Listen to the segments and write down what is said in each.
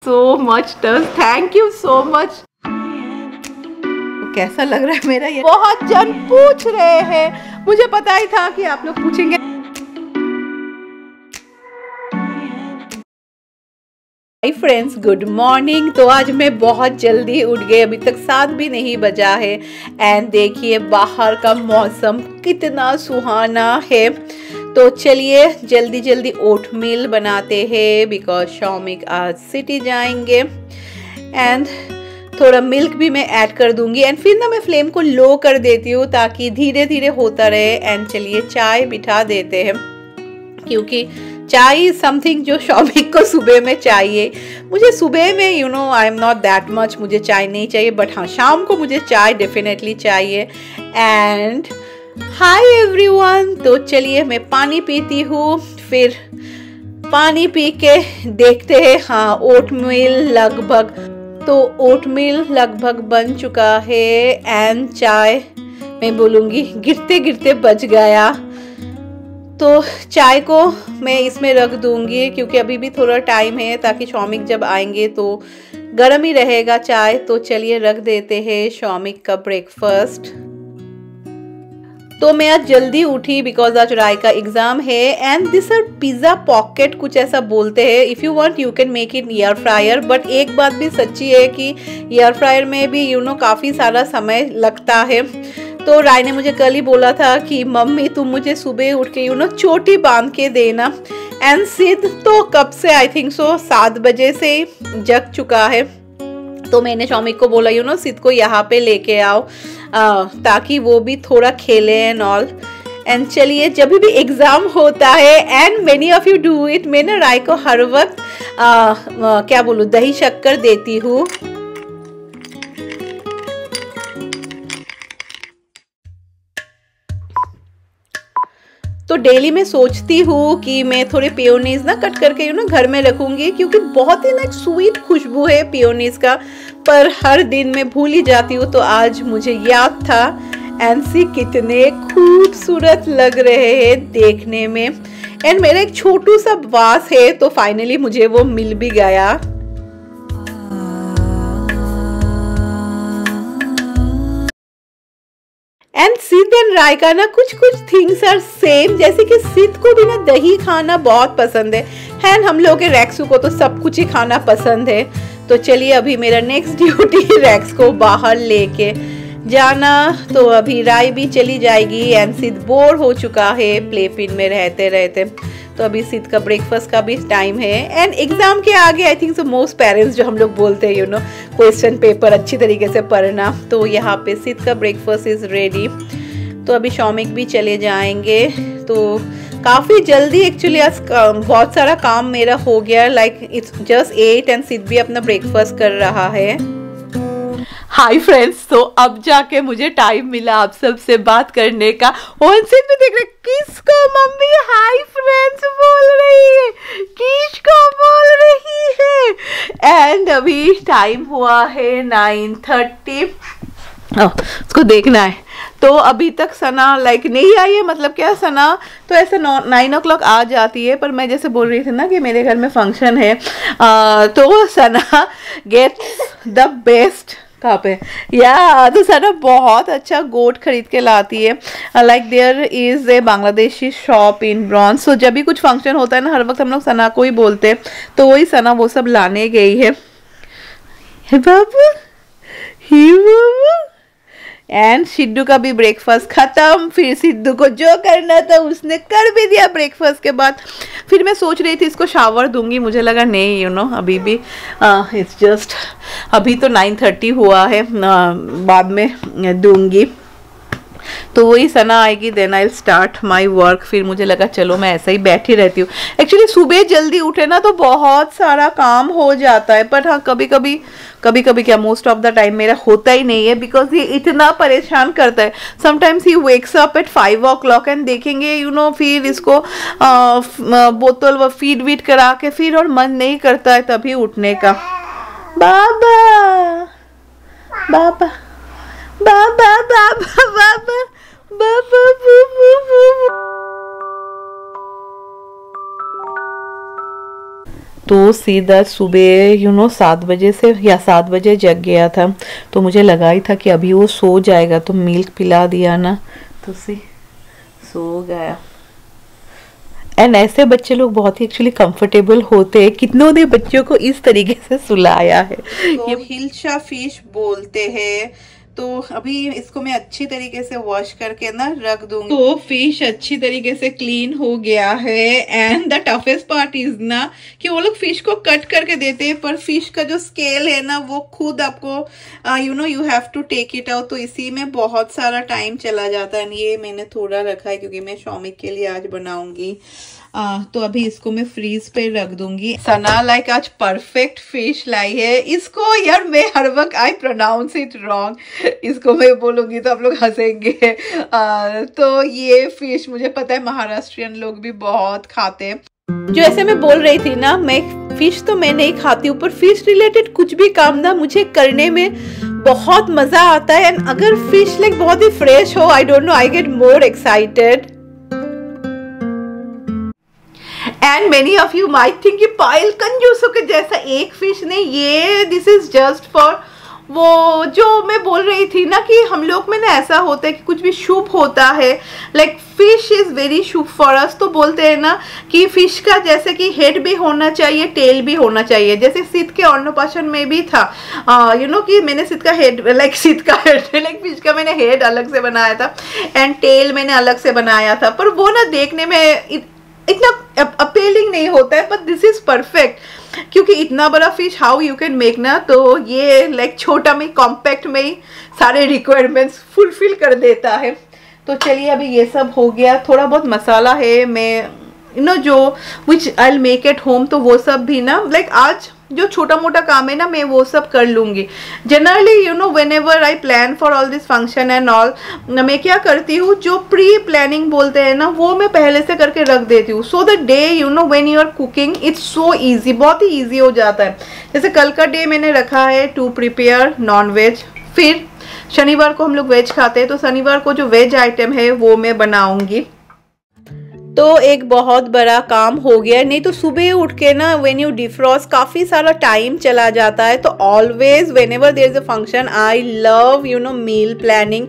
so much टस, thank you so much. कैसा लग रहा है मेरा ये? बहुत जन पूछ रहे हैं, मुझे पता ही था कि आप लोग पूछेंगे। Hi friends, good morning. तो आज मैं बहुत जल्दी उठ गई, अभी तक 7 भी नहीं बजा है। एंड देखिए बाहर का मौसम कितना सुहाना है। तो चलिए जल्दी जल्दी ओटमील बनाते हैं, बिकॉज शौमिक आज सिटी जाएंगे। एंड थोड़ा मिल्क भी मैं ऐड कर दूंगी। एंड फिर ना मैं फ्लेम को लो कर देती हूँ ताकि धीरे धीरे होता रहे। एंड चलिए चाय बिठा देते हैं, क्योंकि चाय समथिंग जो शौमिक को सुबह में चाहिए। मुझे सुबह में I am not that much, मुझे चाय नहीं चाहिए, बट हाँ शाम को मुझे चाय डेफिनेटली चाहिए। एंड हाय एवरीवन, तो चलिए मैं पानी पीती हूँ, फिर पानी पी के देखते हैं। हाँ ओटमील लगभग बन चुका है। एंड चाय मैं बोलूँगी गिरते गिरते बच गया, तो चाय को मैं इसमें रख दूंगी, क्योंकि अभी भी थोड़ा टाइम है, ताकि शौमिक जब आएंगे तो गर्म ही रहेगा चाय। तो चलिए रख देते हैं शौमिक का ब्रेकफास्ट। तो मैं आज जल्दी उठी बिकॉज आज राय का एग्जाम है। And this are pizza pocket कुछ ऐसा बोलते हैं। If you want you can make it air fryer, but एक बात भी सच्ची है कि एयर फ्रायर में भी काफ़ी सारा समय लगता है। तो राय ने मुझे कल ही बोला था कि मम्मी तुम मुझे सुबह उठ के चोटी बांध के देना। एंड सिद्ध तो कब से आई थिंक 7 बजे से जग चुका है। तो मैंने शौमिक को बोला सिद्ध को यहाँ पे लेके आओ, ताकि वो भी थोड़ा खेले एंड ऑल। एंड चलिए जब भी एग्जाम होता है, and many of you do it, मैं ना राय को हर वक्त क्या बोलूँ दही शक्कर देती हूँ। तो डेली मैं सोचती हूँ कि मैं थोड़े पियोनीज ना कट करके घर में रखूंगी, क्योंकि बहुत ही ना स्वीट खुशबू है पियोनीज का, पर हर दिन मैं भूल ही जाती हूँ। तो आज मुझे याद था। एंड सी कितने खूबसूरत लग रहे हैं देखने में। एंड मेरा एक छोटू सा वास है, तो फाइनली मुझे वो मिल भी गया। एंड सिद्ध एंड राय का ना कुछ थिंग्स आर सेम, जैसे कि सिद्ध को भी ना दही खाना बहुत पसंद है। एंड हम लोग के रैक्सू को तो सब कुछ ही खाना पसंद है। तो चलिए अभी मेरा नेक्स्ट ड्यूटी रैक्स को बाहर लेके जाना। तो अभी राय भी चली जाएगी। एंड सिद्ध बोर हो चुका है प्ले पिन में रहते रहते। तो अभी सिद्ध का ब्रेकफास्ट का भी टाइम है। एंड एग्जाम के आगे आई थिंक मोस्ट पेरेंट्स जो हम लोग बोलते हैं क्वेश्चन पेपर अच्छी तरीके से पढ़ना। तो यहाँ पे सिद्ध का ब्रेकफास्ट इज रेडी। तो अभी शौमिक भी चले जाएंगे। तो काफ़ी जल्दी एक्चुअली आज बहुत सारा काम मेरा हो गया। लाइक इट्स जस्ट 8 एंड सिद्ध भी अपना ब्रेकफास्ट कर रहा है। हाय फ्रेंड्स, तो अब जाके मुझे टाइम मिला आप सबसे बात करने का। और सिद्ध भी देख रहे किसको मम्मी हाय फ्रेंड्स बोल रही है, किसको बोल रही है। एंड अभी टाइम हुआ है 9:30। उसको देखना है। तो अभी तक सना नहीं आई है, मतलब क्या सना तो ऐसे 9 o'clock आ जाती है, पर मैं जैसे बोल रही थी ना कि मेरे घर में फंक्शन है। तो सना गेट्स द बेस्ट। कहाँ पे तो सना बहुत अच्छा गोट खरीद के लाती है। Like there is a Bangladeshi shop in Bronx. So जब भी कुछ फंक्शन होता है ना, हर वक्त हम लोग सना को ही बोलते हैं। तो वही सना वो सब लाने गई है। बाबू ही बाबू। एंड सिद्धू का भी ब्रेकफास्ट खत्म। फिर सिद्धू को जो करना था उसने कर भी दिया ब्रेकफास्ट के बाद। फिर मैं सोच रही थी इसको शावर दूंगी, मुझे लगा नहीं अभी भी इट्स जस्ट अभी तो 9:30 हुआ है, बाद में दूंगी। तो वही सना आएगी, then I start my work. फिर मुझे लगा चलो मैं ऐसा ही बैठी रहती हूँ। एक्चुअली सुबह जल्दी उठे ना तो बहुत सारा काम हो जाता है, पर हाँ कभी कभी क्या मोस्ट ऑफ द टाइम मेरा होता ही नहीं है, बिकॉज ये इतना परेशान करता है। Sometimes he wakes up at 5 o'clock and देखेंगे फिर इसको बोतल व फीड वीड करा के फिर और मन नहीं करता है तभी उठने का। बाबा बाबा बाबा बाबा बाबा बाबा तो सीधा सुबह 7 बजे से या 7 बजे जग गया था, तो मुझे लगा ही था कि अभी वो सो जाएगा, तो मिल्क पिला दिया ना तो सो गया। एंड ऐसे बच्चे लोग बहुत ही एक्चुअली कंफर्टेबल होते हैं। कितनों ने बच्चों को इस तरीके से सुलाया है। तो ये हिल्शा फिश बोलते हैं। तो अभी इसको मैं अच्छी तरीके से वॉश करके ना रख दूंगी। तो फिश अच्छी तरीके से क्लीन हो गया है। And the toughest part is ना कि वो लोग फिश को कट करके देते हैं, पर फिश का जो स्केल है ना वो खुद आपको you have to take it out. तो इसी में बहुत सारा टाइम चला जाता है। ये मैंने थोड़ा रखा है क्योंकि मैं शौमिक के लिए आज बनाऊंगी। तो अभी इसको मैं फ्रीज पे रख दूंगी। सना आज परफेक्ट फिश लाई है। इसको यार मैं हर वक्त आई प्रोनाउंस इट रॉन्ग, इसको मैं बोलूंगी तो आप लोग हंसेंगे। तो ये फिश मुझे पता है महाराष्ट्रियन लोग भी बहुत खाते हैं। जो ऐसे मैं बोल रही थी ना, मैं फिश तो मैं नहीं खाती हूँ, पर फिश रिलेटेड कुछ भी काम ना मुझे करने में बहुत मजा आता है। एंड अगर फिश बहुत ही फ्रेश हो, आई don't no, I get more excited. And many of you might think कि पायल कंजूसों के जैसा एक फिश नहीं, ये दिस इज जस्ट फॉर वो जो मैं बोल रही थी ना कि हम लोग में ना ऐसा होता है कि कुछ भी शुभ होता है, fish is very Shubh for us. तो बोलते हैं ना कि फिश का जैसे कि हेड भी होना चाहिए, टेल भी होना चाहिए। जैसे सिद्ध के अन्नप्राशन में भी था कि मैंने सिद्ध का हेड फिश का मैंने हेड अलग से बनाया था एंड टेल मैंने अलग से बनाया था, पर वो ना देखने में इतना अपीलिंग नहीं होता है। बट दिस इज परफेक्ट, क्योंकि इतना बड़ा fish how you can make ना, तो ये छोटा में कॉम्पैक्ट में ही सारे रिक्वायरमेंट्स फुलफिल कर देता है। तो चलिए अभी ये सब हो गया। थोड़ा बहुत मसाला है, मैं जो which I will make at home, तो वो सब भी ना आज जो छोटा मोटा काम है ना मैं वो सब कर लूंगी। Generally when ever I plan for all this function and all, मैं क्या करती हूँ, जो प्री प्लानिंग बोलते हैं ना वो मैं पहले से करके रख देती हूँ। So the day when you are cooking it's so easy, बहुत ही ईजी हो जाता है। जैसे कल का डे मैंने रखा है टू प्रिपेयर नॉन वेज, फिर शनिवार को हम लोग वेज खाते हैं, तो शनिवार को जो वेज आइटम है वो मैं बनाऊंगी। तो एक बहुत बड़ा काम हो गया। नहीं तो सुबह उठ के ना व्हेन यू डिफ्रॉस्ट काफ़ी सारा टाइम चला जाता है। तो always whenever there is a function I love meal planning,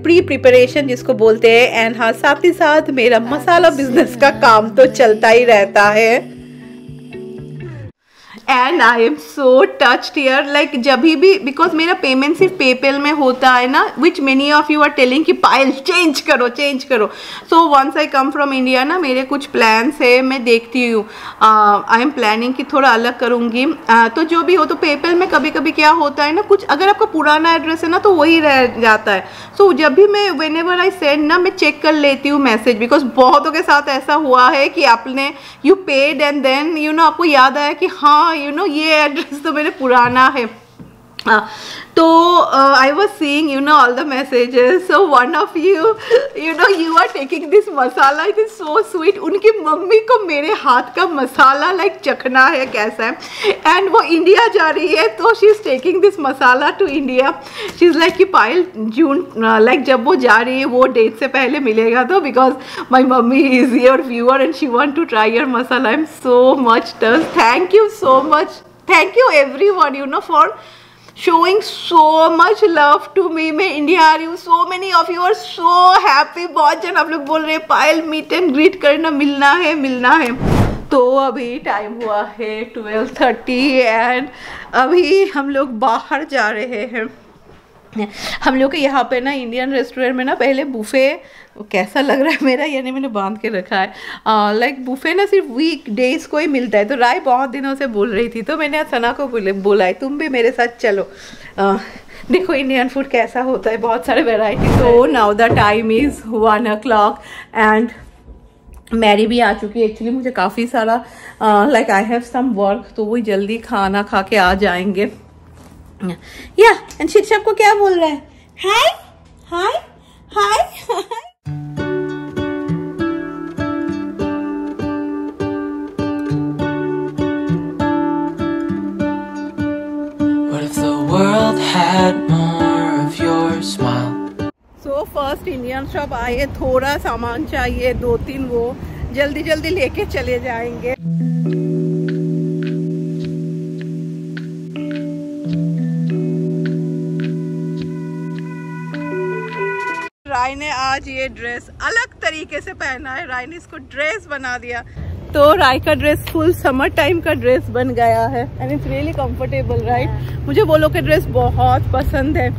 pre preparation जिसको बोलते हैं। एंड हाँ, साथ ही साथ मेरा मसाला बिजनेस का काम तो चलता ही रहता है। And I am so touched here, जब भी, बिकॉज मेरा पेमेंट सिर्फ पेपैल में होता है ना, which many of you are telling कि पायल चेंज करो। So once I come from India ना, मेरे कुछ प्लान्स है, मैं देखती हूँ, आई एम प्लानिंग कि थोड़ा अलग करूँगी। तो जो भी हो, तो पेपैल में कभी कभी क्या होता है ना, कुछ अगर आपका पुराना एड्रेस है ना तो वही रह जाता है। सो जब भी मैं वेन एवर आई सेंड ना, मैं चेक कर लेती हूँ मैसेज, बिकॉज बहुतों के साथ ऐसा हुआ है कि आपने यू पेड एंड देन आपको याद आया कि हाँ ये एड्रेस तो मेरे पुराना है। तो I was seeing all the messages. So one of you you are taking this masala, it is so sweet. उनकी मम्मी को मेरे हाथ का मसाला चखना है कैसा है, एंड वो इंडिया जा रही है, तो she is taking this masala to India. She is कि पायल जून जब वो जा रही है वो डेट से पहले मिलेगा, तो because my mummy is your viewer and she want to try your masala. I am so much touch, thank you so much, thank you everyone for showing so much love to me। मैं India आ रही हूँ, so many of you are so happy। बहुत जन आप लोग बोल रहे हैं पायल मीट एंड ग्रीट करना, मिलना है। तो अभी टाइम हुआ है 12:30 एंड अभी हम लोग बाहर जा रहे हैं। हम लोग के यहाँ पे ना इंडियन रेस्टोरेंट में ना पहले बुफे, कैसा लग रहा है मेरा, यानी मैंने बांध के रखा है, बुफे ना सिर्फ वीक डेज को ही मिलता है। तो राय बहुत दिनों से बोल रही थी, तो मैंने आज सना को बोला है तुम भी मेरे साथ चलो, देखो इंडियन फूड कैसा होता है, बहुत सारे वेराइटी। तो now the time is 1 o'clock and Mary भी आ चुकी है। एक्चुअली मुझे काफ़ी सारा आई हैव सम वर्क, तो वही जल्दी खाना खा के आ जाएंगे। या एंड शिक्षक को क्या बोल रहा है, हाय हाय हाय। What if the world had more of your smile? So first Indian shop आए, थोड़ा सामान चाहिए, 2-3 वो जल्दी लेके चले जाएंगे। राय ने आज ये ड्रेस अलग तरीके से पहना है। राय ने इसको ड्रेस बना दिया, तो राय का ड्रेस फुल समर टाइम का ड्रेस बन गया है and it's really comfortable right. मुझे वो लोग का ड्रेस बहुत पसंद है।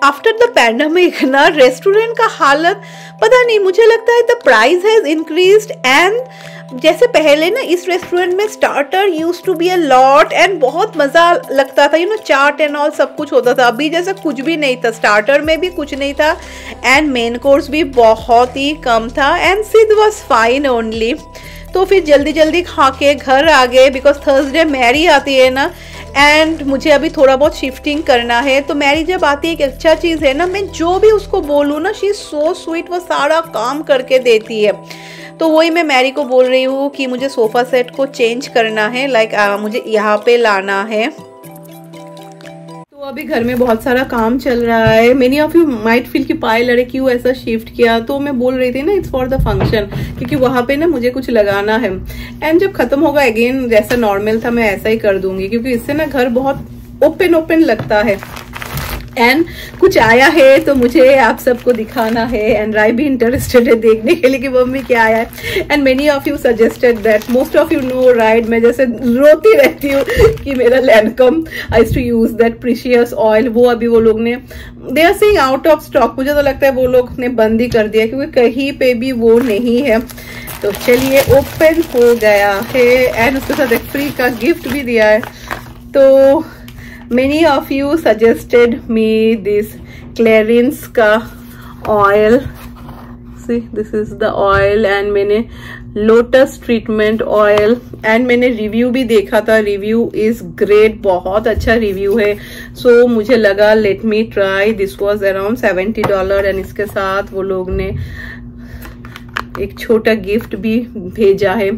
आफ्टर द पैंडेमिक ना रेस्टोरेंट का हालत पता नहीं, मुझे लगता है the price has increased and जैसे पहले ना इस रेस्टोरेंट में starter used to be a lot and बहुत मज़ा लगता था, you know chaat and all सब कुछ होता था। अभी जैसे कुछ भी नहीं था, स्टार्टर में भी कुछ नहीं था एंड मेन कोर्स भी बहुत ही कम था and Sid was fine only. तो फिर जल्दी जल्दी खा के घर आ गए बिकॉज थर्सडे मैरी आती है ना एंड मुझे अभी थोड़ा बहुत शिफ्टिंग करना है। तो मैरी जब आती है एक अच्छा चीज़ है ना, मैं जो भी उसको बोलूँ ना शी इज़ सो स्वीट, वो सारा काम करके देती है। तो वही मैं मैरी को बोल रही हूँ कि मुझे सोफ़ा सेट को चेंज करना है, लाइक मुझे यहाँ पे लाना है। तो अभी घर में बहुत सारा काम चल रहा है। Many of you might feel कि पायल अरे क्यों ऐसा शिफ्ट किया, तो मैं बोल रही थी ना इट्स फॉर द फंक्शन, क्योंकि वहाँ पे ना मुझे कुछ लगाना है एंड जब खत्म होगा अगेन जैसा नॉर्मल था मैं ऐसा ही कर दूंगी, क्योंकि इससे ना घर बहुत ओपन ओपन लगता है। एंड कुछ आया है तो मुझे आप सबको दिखाना है एंड राय भी इंटरेस्टेड है देखने के लिए कि मम्मी क्या आया है। And many of you suggested that, most of you know right, मैं जैसे रोती रहती हूँ कि मेरा लैंडकम I used to use that precious oil, वो अभी वो लोग ने they are saying out of stock. मुझे तो लगता है वो लोग ने बंद ही कर दिया क्योंकि कहीं पे भी वो नहीं है। तो चलिए ओपन हो गया है एंड उसके साथ एक फ्री का गिफ्ट भी दिया है। तो many of you suggested me this Clarins का oil, see this is the oil and मैंने lotus treatment oil and मैंने रिव्यू भी देखा था, रिव्यू is great, बहुत अच्छा रिव्यू है। so मुझे लगा let me try, this was around $70 and इसके साथ वो लोग ने एक छोटा गिफ्ट भी भेजा है,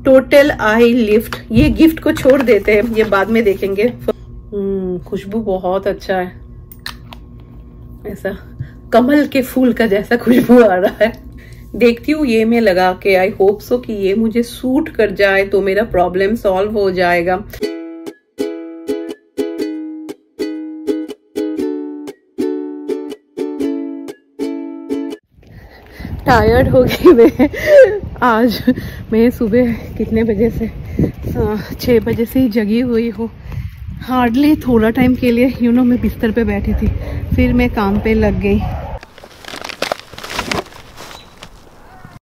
टोटल आई लिफ्ट। ये गिफ्ट को छोड़ देते हैं, ये बाद में देखेंगे। खुशबू बहुत अच्छा है, ऐसा कमल के फूल का जैसा खुशबू आ रहा है। देखती हूँ ये मैं लगा के, आई होप सो कि ये मुझे सूट कर जाए तो मेरा प्रॉब्लम सॉल्व हो जाएगा। टायर्ड हो गई मैं आज। मैं सुबह कितने बजे से 6 बजे से ही जगी हुई हूँ। हार्डली थोड़ा टाइम के लिए यू नो मैं बिस्तर पे बैठी थी, फिर मैं काम पे लग गई।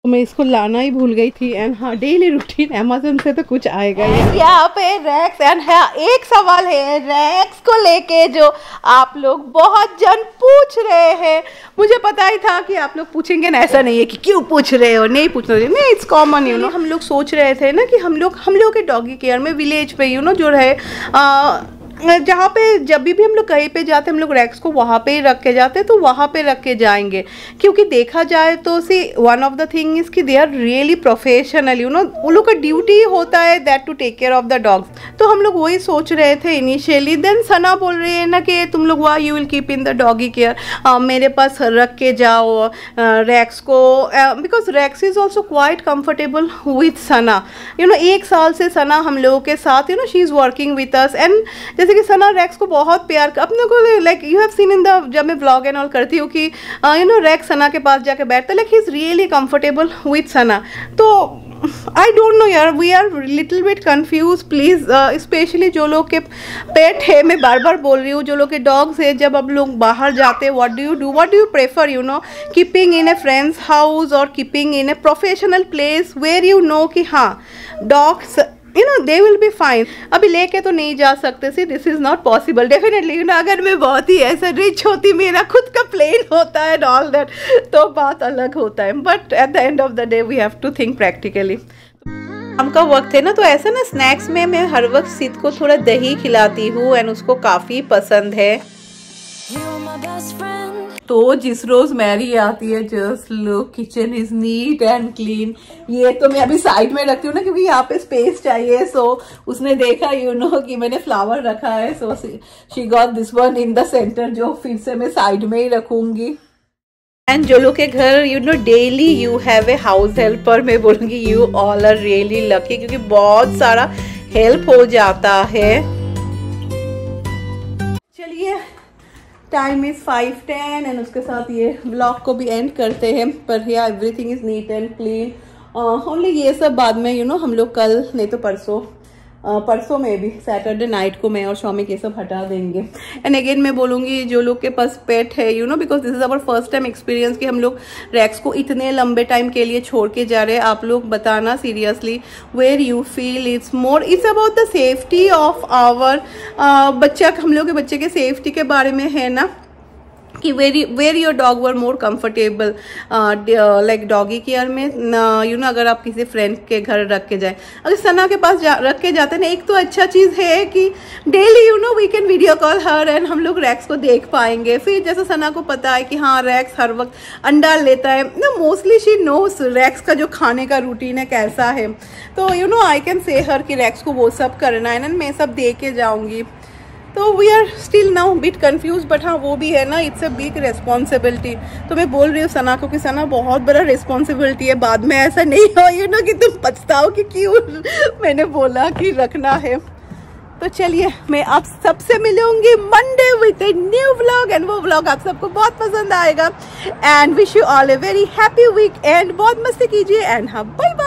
तो मैं इसको लाना ही भूल गई थी एंड हाँ डेली रूटीन अमेज़न से तो कुछ आएगा ही। यहाँ पे रैक्स एंड हाँ एक सवाल है रैक्स को लेके जो आप लोग बहुत जन पूछ रहे हैं। मुझे पता ही था कि आप लोग पूछेंगे ना, ऐसा नहीं है कि क्यों पूछ रहे हो, नहीं पूछना चाहिए, नहीं इट्स कॉमन यू नो। हम लोग सोच रहे थे ना कि हम लोग के डॉगी केयर में विलेज पे यू नो जो है जहाँ पे जब भी हम लोग कहीं पे जाते हम लोग रैक्स को वहाँ पे ही रख के जाते, तो वहाँ पे रख के जाएंगे। क्योंकि देखा जाए तो see one of the thing is कि they are really professional you know, उन लोग का ड्यूटी होता है that to take care of the dogs. तो हम लोग वही सोच रहे थे इनिशियली। देन सना बोल रही है ना कि तुम लोग वाह you will keep in the doggy care, मेरे पास रख के जाओ रैक्स को, because Rex is also quite comfortable with Sana you know. 1 साल से सना हम लोगों के साथ you know she is working with us and जैसे कि सना रैक्स को बहुत प्यार अपने को, like you have seen in the जब मैं व्लॉग एंड ऑल करती हूँ कि यू नो रैक्स सना के पास जाके बैठता है, like he is really comfortable with Sana. तो आई डोंट नो यार, we are little bit confuse please, specially जो लोग के पेट है, मैं बार बार बोल रही हूँ, जो लोग के डॉग्स है, जब आप लोग बाहर जाते हैं what do you prefer you know, keeping in a friends house और keeping in a professional place where you know कि हाँ dogs you know they will be fine. अभी लेके तो नहीं जा सकते, see this is not possible definitely you know. अगर मैं बहुत ही ऐसा रिच होती, मेरा खुद का प्लेन होता है ऑल दैट, तो बात अलग होता है। But at the end of the day we have to think practically. शाम का वक्त है ना, तो ऐसा ना स्नैक्स में मैं हर वक्त सिद को थोड़ा दही खिलाती हूँ एंड उसको काफ़ी पसंद है। तो जिस रोज मैरी आती है just look kitchen is neat and clean. ये तो मैं अभी साइड में रखती हूँ ना क्योंकि यहाँ पे स्पेस चाहिए। सो उसने देखा यू नो कि मैंने फ्लावर रखा है, so she got this one in the centre, जो फिर से मैं साइड में ही रखूंगी। एंड जो लोग के घर you know daily you have a house helper, मैं बोलूँगी you all are really lucky, क्योंकि बहुत सारा हेल्प हो जाता है। चलिए टाइम इज 5:10 एंड उसके साथ ये व्लॉग को भी एंड करते हैं। पर या everything is neat and clean. Only ये सब बाद में हम लोग कल नहीं तो परसों में भी सैटरडे नाइट को मैं और शौमिक ये सब हटा देंगे। एंड अगेन मैं बोलूँगी जो लोग के पास पेट है because this is our first time experience कि हम लोग रैक्स को इतने लंबे टाइम के लिए छोड़ के जा रहे हैं। आप लोग बताना seriously where you feel it's about the safety of our बच्चा। हम लोग के बच्चे के सेफ्टी के बारे में है ना कि where your dog were more comfortable like doggy care में अगर आप किसी फ्रेंड के घर रख के जाए, अगर सना के पास रख के जाते हैं ना, एक तो अच्छा चीज़ है कि daily we can video call her and हम लोग रैक्स को देख पाएंगे। फिर जैसे सना को पता है कि हाँ रैक्स हर वक्त अंडा लेता है ना, मोस्टली शी नोस रैक्स का जो खाने का रूटीन है कैसा है। तो आई कैन से हर कि रैक्स को वो सब करना है ना, मैं सब दे के जाऊँगी। तो we are still now bit confuse, but हाँ वो भी है ना, इट्स अ बिग रिस्पॉन्सिबिलिटी। तो मैं बोल रही हूँ सना को कि सना बहुत बड़ा रिस्पॉन्सिबिलिटी है, बाद में ऐसा नहीं हो कि तुम पछताओ कि क्यों मैंने बोला कि रखना है। तो चलिए मैं आप सबसे मिलूंगी Monday with a new vlog and वो व्लॉग आप सबको बहुत पसंद आएगा। And wish you all a very happy weekend बहुत मस्ती कीजिए एंड हाँ बाय बाय।